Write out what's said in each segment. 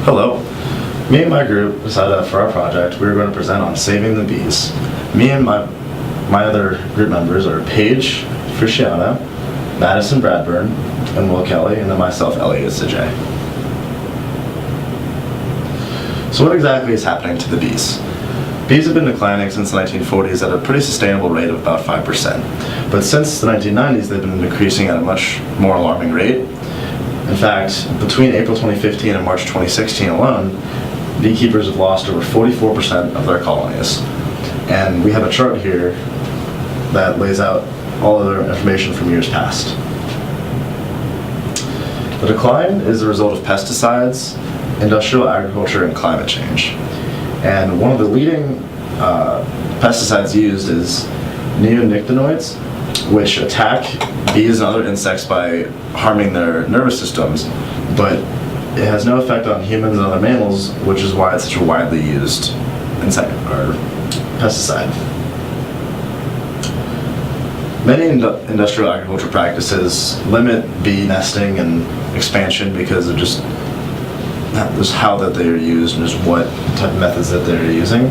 Hello. Me and my group decided that for our project we were going to present on saving the bees. Me and my other group members are Paige, Fruciano, Madison Bradburn, and Will Kelly, and then myself, Elliott Sadja. So what exactly is happening to the bees? Bees have been declining since the 1940s at a pretty sustainable rate of about 5%. But since the 1990s, they've been decreasing at a much more alarming rate. In fact, between April 2015 and March 2016 alone, beekeepers have lost over 44% of their colonies. And we have a chart here that lays out all of their information from years past. The decline is the result of pesticides, industrial agriculture, and climate change. And one of the leading pesticides used is neonicotinoids, which attack bees and other insects by harming their nervous systems, but it has no effect on humans and other mammals, which is why it's such a widely used insect or pesticide. Many industrial agriculture practices limit bee nesting and expansion because of just how that they are used and just what type of methods that they're using.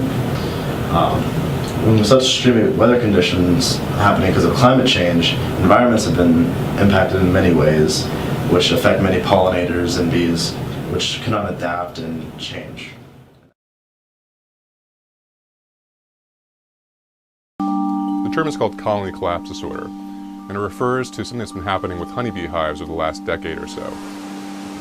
When such extreme weather conditions happening because of climate change, environments have been impacted in many ways, which affect many pollinators and bees, which cannot adapt and change. The term is called colony collapse disorder, and it refers to something that's been happening with honeybee hives over the last decade or so.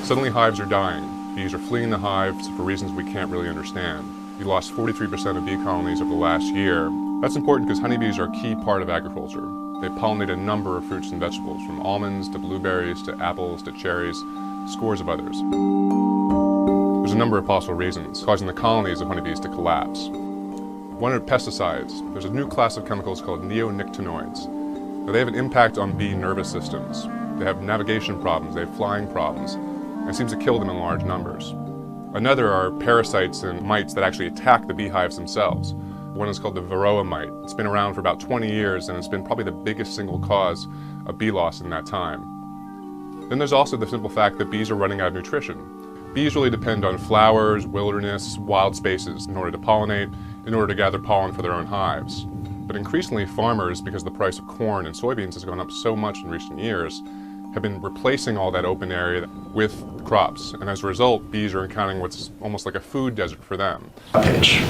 Suddenly hives are dying. Bees are fleeing the hives for reasons we can't really understand. We lost 43% of bee colonies over the last year. That's important because honeybees are a key part of agriculture. They pollinate a number of fruits and vegetables, from almonds to blueberries to apples to cherries, scores of others. There's a number of possible reasons causing the colonies of honeybees to collapse. One are pesticides. There's a new class of chemicals called neonicotinoids. Now, they have an impact on bee nervous systems. They have navigation problems, they have flying problems, and it seems to kill them in large numbers. Another are parasites and mites that actually attack the beehives themselves. One is called the varroa mite. It's been around for about 20 years, and it's been probably the biggest single cause of bee loss in that time. Then there's also the simple fact that bees are running out of nutrition. Bees really depend on flowers, wilderness, wild spaces in order to pollinate, in order to gather pollen for their own hives. But increasingly farmers, because the price of corn and soybeans has gone up so much in recent years, have been replacing all that open area with crops. And as a result, bees are encountering what's almost like a food desert for them. Paige.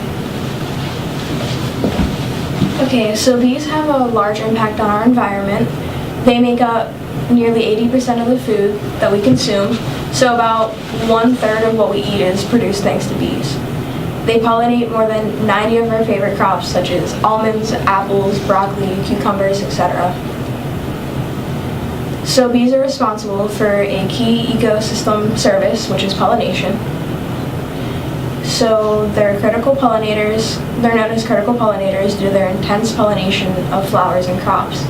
Okay, so bees have a large impact on our environment. They make up nearly 80% of the food that we consume, so about 1/3 of what we eat is produced thanks to bees. They pollinate more than 90 of our favorite crops, such as almonds, apples, broccoli, cucumbers, etc. So bees are responsible for a key ecosystem service, which is pollination. So they're critical pollinators. They're known as critical pollinators due to their intense pollination of flowers and crops.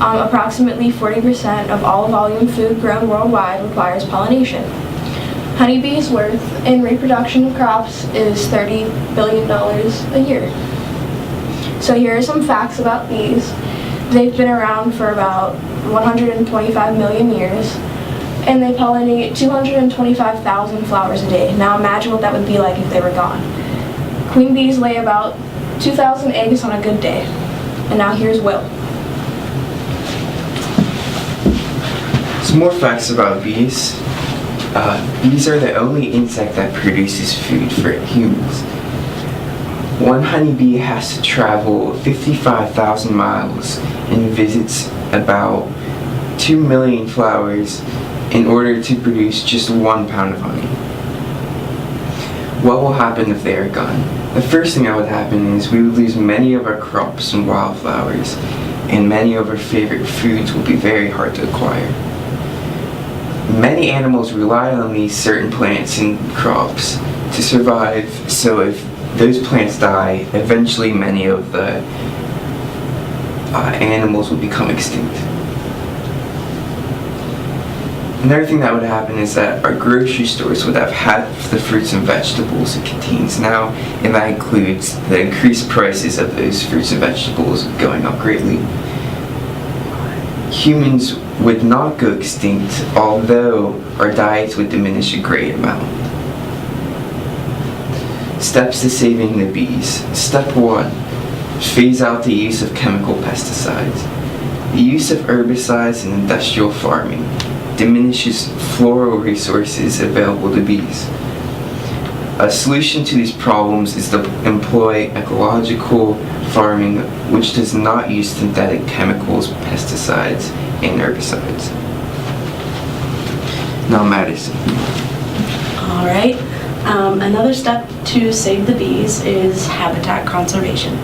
Approximately 40% of all volume food grown worldwide requires pollination. Honeybees' worth in reproduction of crops is $30 billion a year. So here are some facts about bees. They've been around for about 125 million years, and they pollinate 225,000 flowers a day. Now imagine what that would be like if they were gone. Queen bees lay about 2,000 eggs on a good day. And now here's Will. Some more facts about bees. Bees are the only insect that produces food for humans. One honeybee has to travel 55,000 miles and visits about 2 million flowers in order to produce just 1 pound of honey. What will happen if they are gone? The first thing that would happen is we would lose many of our crops and wildflowers, and many of our favorite foods will be very hard to acquire. Many animals rely on these certain plants and crops to survive, so if those plants die, eventually many of the animals will become extinct. Another thing that would happen is that our grocery stores would have half the fruits and vegetables it contains now, and that includes the increased prices of those fruits and vegetables going up greatly. Humans would not go extinct, although our diets would diminish a great amount. Steps to saving the bees. Step 1. Phase out the use of chemical pesticides. The use of herbicides in industrial farming diminishes floral resources available to bees. A solution to these problems is to employ ecological farming, which does not use synthetic chemicals, pesticides, and herbicides. Now, Madison. All right. Another step to save the bees is habitat conservation.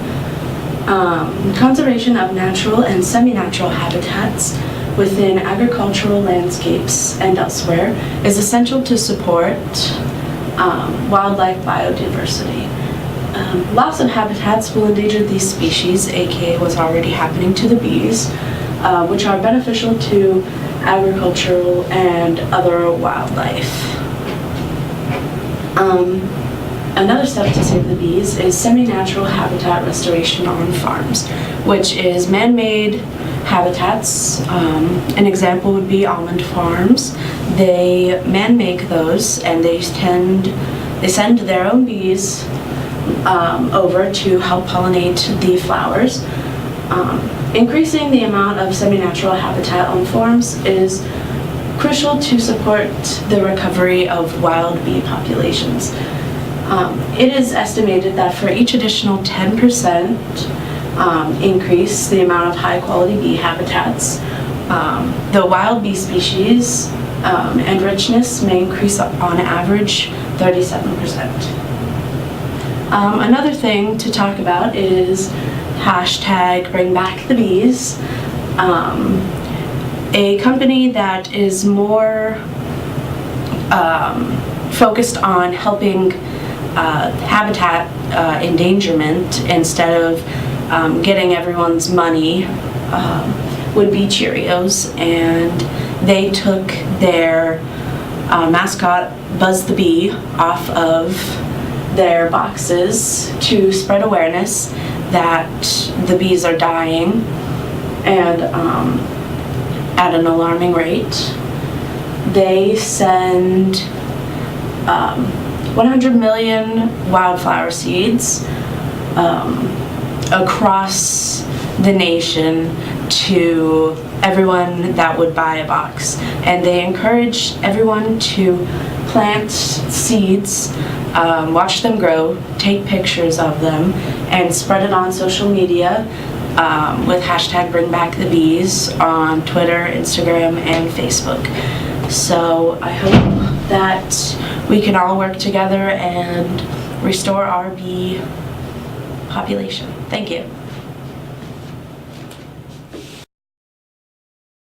Conservation of natural and semi-natural habitats within agricultural landscapes and elsewhere is essential to support wildlife biodiversity. Loss of habitats will endanger these species, aka what's already happening to the bees, which are beneficial to agricultural and other wildlife. Another step to save the bees is semi-natural habitat restoration on farms, which is man-made habitats. An example would be almond farms. They man-make those, and they send their own bees over to help pollinate the flowers. Increasing the amount of semi-natural habitat on farms is crucial to support the recovery of wild bee populations. It is estimated that for each additional 10% increase the amount of high-quality bee habitats, the wild bee species and richness may increase on average 37%. Another thing to talk about is hashtag Bring Back the Bees. A company that is more focused on helping habitat endangerment instead of getting everyone's money would be Cheerios, and they took their mascot Buzz the Bee off of their boxes to spread awareness that the bees are dying and at an alarming rate. They send 100 million wildflower seeds across the nation to everyone that would buy a box, and they encourage everyone to plant seeds, watch them grow, take pictures of them, and spread it on social media with hashtag Bring Back the Bees on Twitter, Instagram, and Facebook. So I hope that we can all work together and restore our bee population. Thank you.